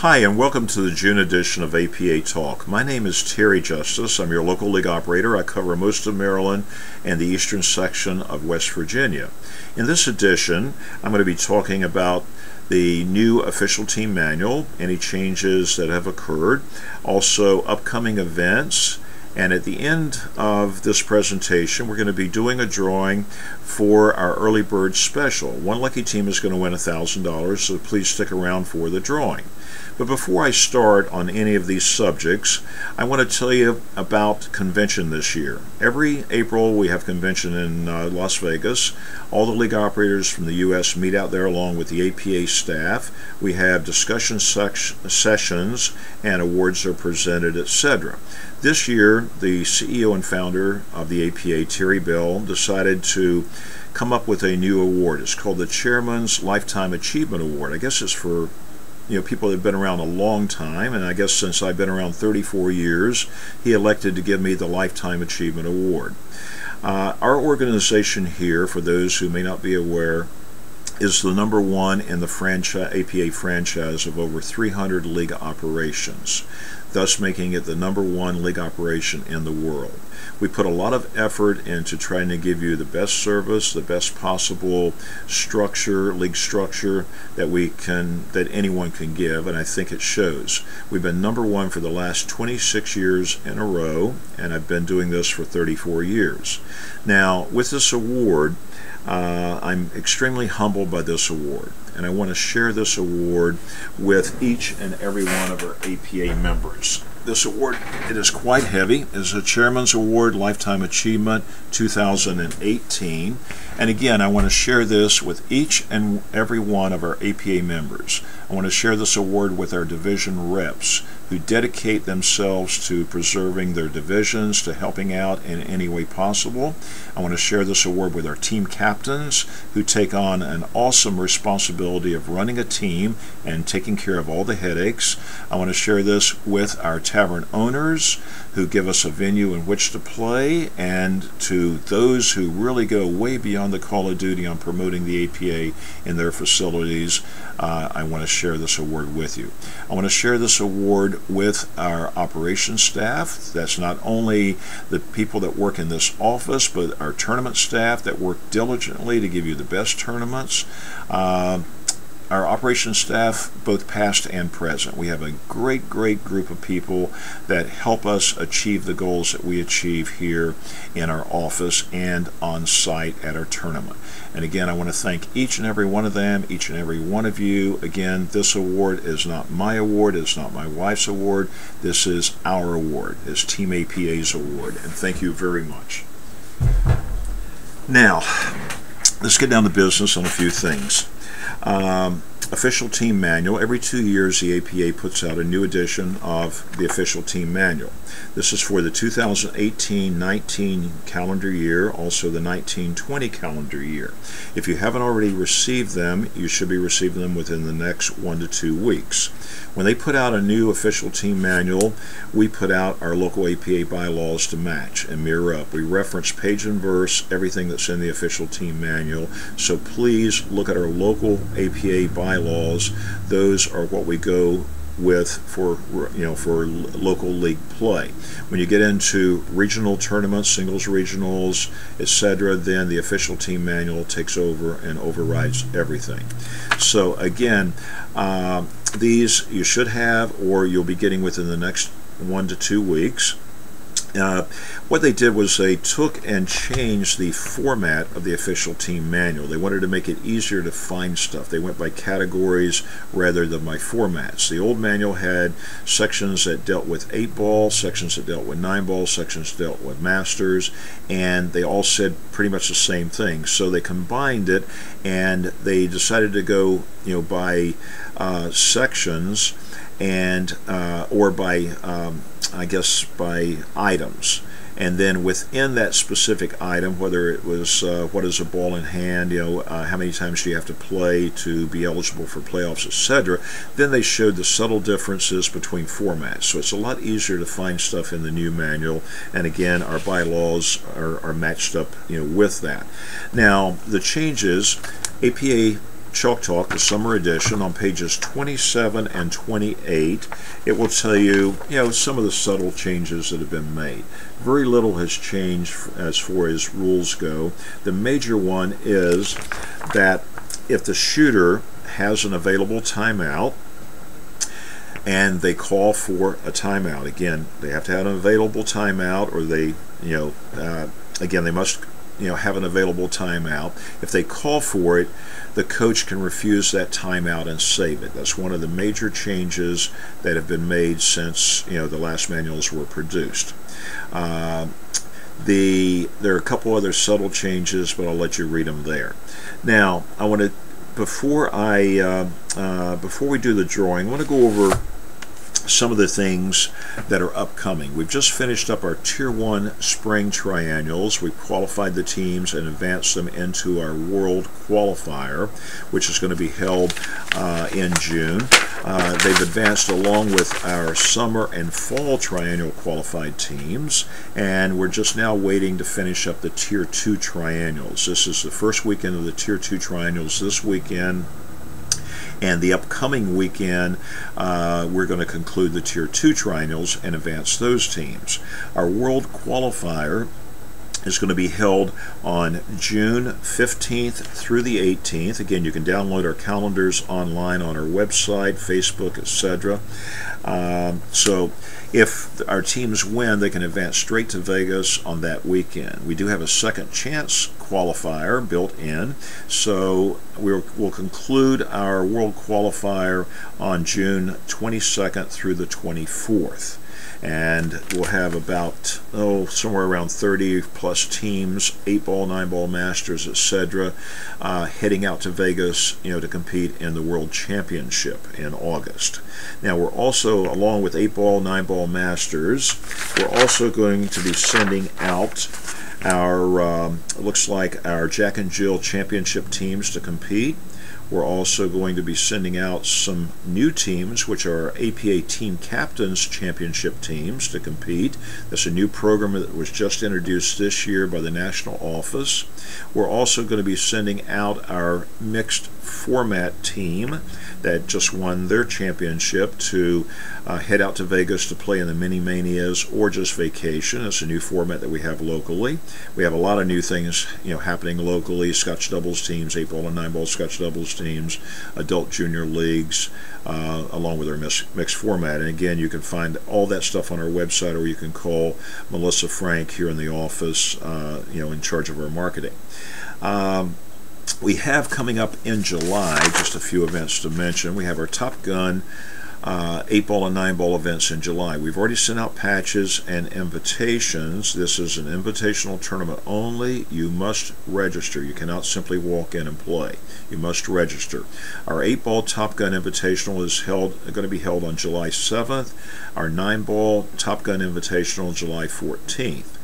Hi, and welcome to the June edition of APA Talk. My name is Terry Justice. I'm your local league operator. I cover most of Maryland and the eastern section of West Virginia. In this edition, I'm going to be talking about the new official team manual, any changes that have occurred, also upcoming events, and at the end of this presentation, we're going to be doing a drawing for our early bird special. One lucky team is going to win $1,000, so please stick around for the drawing. But before I start on any of these subjects, I want to tell you about convention this year. Every April we have convention in Las Vegas. All the league operators from the U.S. meet out there along with the APA staff. We have discussion sessions and awards are presented, etc. This year, the CEO and founder of the APA, Terry Bell, decided to come up with a new award. It's called the Chairman's Lifetime Achievement Award. I guess it's for people that have been around a long time, and I guess since I've been around 34 years, he elected to give me the Lifetime Achievement Award. Our organization here, for those who may not be aware, is the #1 in the APA franchise of over 300 league operations, thus making it the #1 league operation in the world. We put a lot of effort into trying to give you the best service, the best possible structure, league structure that anyone can give, and I think it shows. We've been #1 for the last 26 years in a row, and I've been doing this for 34 years. Now, with this award, I'm extremely humbled by this award, and I want to share this award with each and every one of our APA members. This award, it is quite heavy. It is a Chairman's Award Lifetime Achievement 2018. And again, I want to share this with each and every one of our APA members. I want to share this award with our division reps who dedicate themselves to preserving their divisions, to helping out in any way possible. I want to share this award with our team captains who take on an awesome responsibility of running a team and taking care of all the headaches. I want to share this with our tavern owners who give us a venue in which to play, and to those who really go way beyond the call of duty on promoting the APA in their facilities. I want to share this award with you. I want to share this award with our operations staff. That's not only the people that work in this office, but our tournament staff that work diligently to give you the best tournaments. Our operations staff, both past and present. We have a great group of people that help us achieve the goals that we achieve here in our office and on site at our tournament. And again, I want to thank each and every one of them, each and every one of you. Again, this award is not my award, it's not my wife's award. This is our award. It's Team APA's award. And thank you very much. Now, let's get down to business on a few things. Official Team Manual. Every 2 years the APA puts out a new edition of the Official Team Manual. This is for the 2018-19 calendar year, also the 19-20 calendar year. If you haven't already received them, you should be receiving them within the next 1 to 2 weeks. When they put out a new Official Team Manual, we put out our local APA bylaws to match and mirror up. We reference page and verse everything that's in the Official Team Manual, so please look at our local APA bylaws. Those are what we go with for local league play. When you get into regional tournaments, singles regionals, etc., then the Official Team Manual takes over and overrides everything. So again, these you should have, or you'll be getting within the next 1 to 2 weeks. What they did was they took and changed the format of the Official Team Manual. They wanted to make it easier to find stuff. They went by categories rather than by formats. The old manual had sections that dealt with 8-ball, sections that dealt with 9-ball, sections that dealt with masters, and they all said pretty much the same thing. So they combined it, and they decided to go by sections and or by I guess by items, and then within that specific item, whether it was what is a ball in hand, how many times do you have to play to be eligible for playoffs, etc., then they showed the subtle differences between formats. So it's a lot easier to find stuff in the new manual, and again, our bylaws are matched up with that. Now, the changes, APA Chalk Talk, the summer edition, on pages 27 and 28, it will tell you, some of the subtle changes that have been made. Very little has changed as far as rules go. The major one is that if the shooter has an available timeout and they call for a timeout, again, they have to have an available timeout, or they, again, they must have an available timeout. If they call for it, the coach can refuse that timeout and save it. That's one of the major changes that have been made since the last manuals were produced. There are a couple other subtle changes, but I'll let you read them there. Now, I want to, before we do the drawing, I want to go over some of the things that are upcoming. We've just finished up our Tier 1 spring triennials. We've qualified the teams and advanced them into our World Qualifier, which is going to be held in June. They've advanced along with our summer and fall triennial qualified teams, and we're just now waiting to finish up the Tier 2 triennials. This is the first weekend of the Tier 2 triennials this weekend. And the upcoming weekend, we're going to conclude the Tier 2 triennials and advance those teams. Our World Qualifier is going to be held on June 15th through the 18th. Again, you can download our calendars online on our website, Facebook, etc. So if our teams win, they can advance straight to Vegas on that weekend. We do have a second chance qualifier built in, so we'll conclude our World Qualifier on June 22nd through the 24th. And we'll have about, somewhere around 30 plus teams, 8-ball, 9-ball masters, etc., heading out to Vegas, to compete in the World Championship in August. Now, we're also, along with 8-ball, 9-ball masters, we're also going to be sending out our, looks like our Jack and Jill Championship teams to compete. We're also going to be sending out some new teams, which are APA Team Captains Championship teams, to compete. That's a new program that was just introduced this year by the National Office. We're also going to be sending out our mixed format team that just won their championship to head out to Vegas to play in the Mini Manias or just vacation. It's a new format that we have locally. We have a lot of new things happening locally: Scotch doubles teams, 8-ball and 9-ball Scotch doubles teams, adult junior leagues, along with our mixed format. And again, you can find all that stuff on our website, or you can call Melissa Frank here in the office, in charge of our marketing. We have coming up in July, just a few events to mention. We have our Top Gun 8-ball and 9-ball events in July. We've already sent out patches and invitations. This is an invitational tournament only. You must register. You cannot simply walk in and play. You must register. Our 8-ball Top Gun Invitational is going to be held on July 7th. Our 9-ball Top Gun Invitational July 14th.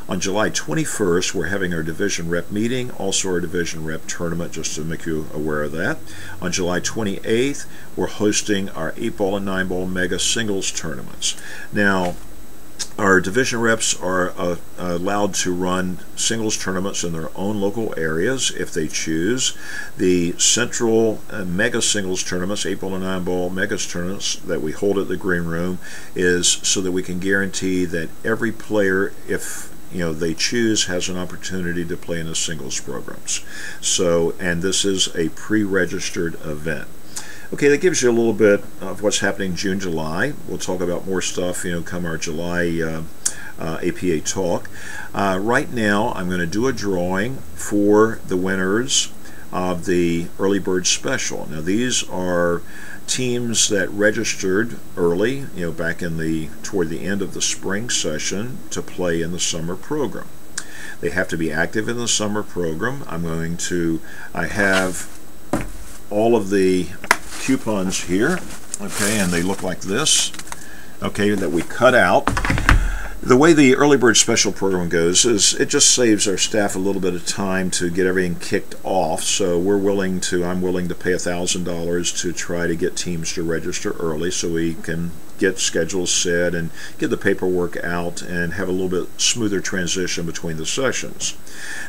On July 21st, we're having our Division Rep meeting, also our Division Rep tournament, just to make you aware of that. On July 28th, we're hosting our 8-ball and 9-ball Mega Singles tournaments. Now, our division reps are allowed to run singles tournaments in their own local areas if they choose. The central mega singles tournaments, 8-ball and 9-ball mega tournaments that we hold at the Green Room, is so that we can guarantee that every player, if they choose, has an opportunity to play in the singles programs. So, and this is a pre-registered event. Okay, that gives you a little bit of what's happening June, July. We'll talk about more stuff, come our July APA talk. Right now, I'm going to do a drawing for the winners of the Early Bird Special. Now, these are teams that registered early, back in toward the end of the spring session to play in the summer program. They have to be active in the summer program. I have all of the coupons here, okay, and they look like this, okay, that we cut out. The way the Early Bird Special program goes is it just saves our staff a little bit of time to get everything kicked off, so I'm willing to pay $1,000 to try to get teams to register early so we can get schedules set and get the paperwork out and have a little bit smoother transition between the sessions.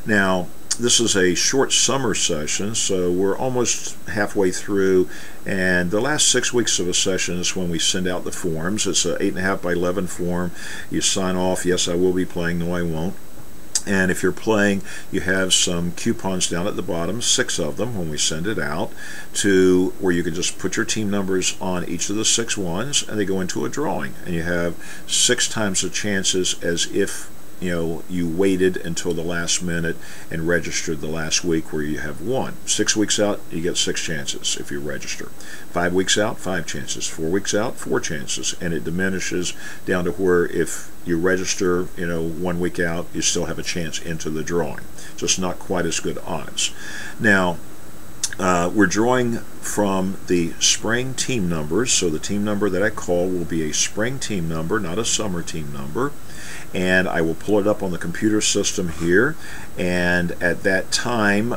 Now, this is a short summer session, so we're almost halfway through, and the last 6 weeks of a session is when we send out the forms. It's a 8.5 by 11 form. You sign off, yes, I will be playing, no, I won't. And if you're playing, you have some coupons down at the bottom, 6 of them when we send it out, to where you can just put your team numbers on each of the 6 ones, and they go into a drawing. And you have 6 times the chances as if you waited until the last minute and registered the last week, where you have 1. 6 weeks out, you get 6 chances if you register. 5 weeks out, 5 chances. 4 weeks out, 4 chances. And it diminishes down to where if you register 1 week out, you still have a chance into the drawing. Just not quite as good odds. Now, we're drawing from the spring team numbers, so the team number that I call will be a spring team number, not a summer team number. And I will pull it up on the computer system here, and at that time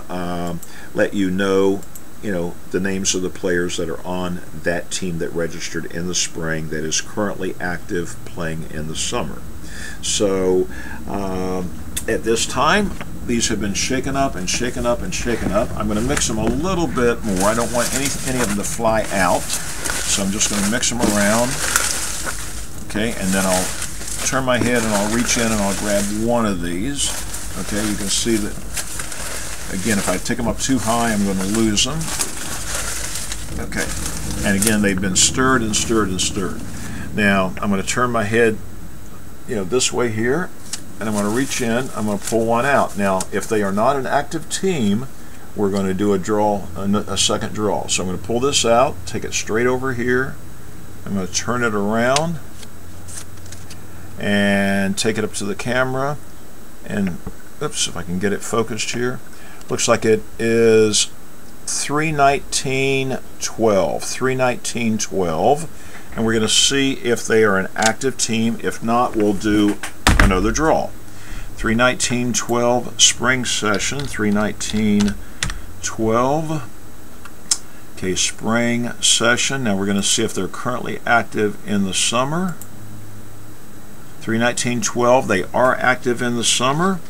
let you know the names of the players that are on that team that registered in the spring that is currently active playing in the summer. So at this time, these have been shaken up and shaken up and shaken up. I'm going to mix them a little bit more. I don't want any of them to fly out, so I'm just going to mix them around. Okay, and then I'll turn my head and I'll reach in and I'll grab one of these. Okay, you can see that, again, if I take them up too high, I'm going to lose them. Okay, and again, they've been stirred and stirred and stirred. Now, I'm going to turn my head, this way here, and I'm going to reach in, I'm going to pull one out. Now, if they are not an active team, we're going to do a second draw. So I'm going to pull this out, take it straight over here, I'm going to turn it around, and take it up to the camera, and oops, if I can get it focused here, looks like it is 319-12, 319-12, and we're going to see if they are an active team. If not, we'll do another draw. 319-12 spring session, 319-12. Okay, spring session. Now we're going to see if they're currently active in the summer. 319-12, they are active in the summer,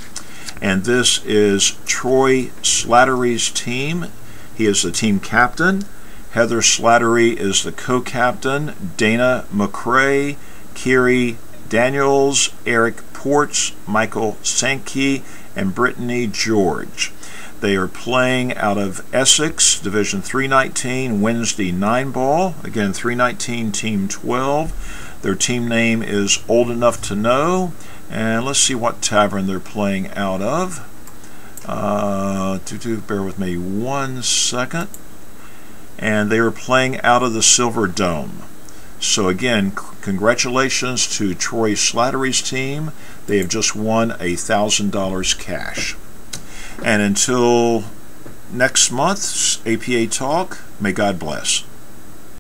and this is Troy Slattery's team. He is the team captain. Heather Slattery is the co-captain. Dana McCrae, Kiri Daniels, Eric Ports, Michael Sankey, and Brittany George. They are playing out of Essex, Division 319, Wednesday 9-ball. Again, 319 Team 12. Their team name is Old Enough to Know, and let's see what tavern they're playing out of. Bear with me 1 second. And they are playing out of the Silver Dome. So again, congratulations to Troy Slattery's team. They have just won $1,000 cash. And until next month's APA Talk, may God bless.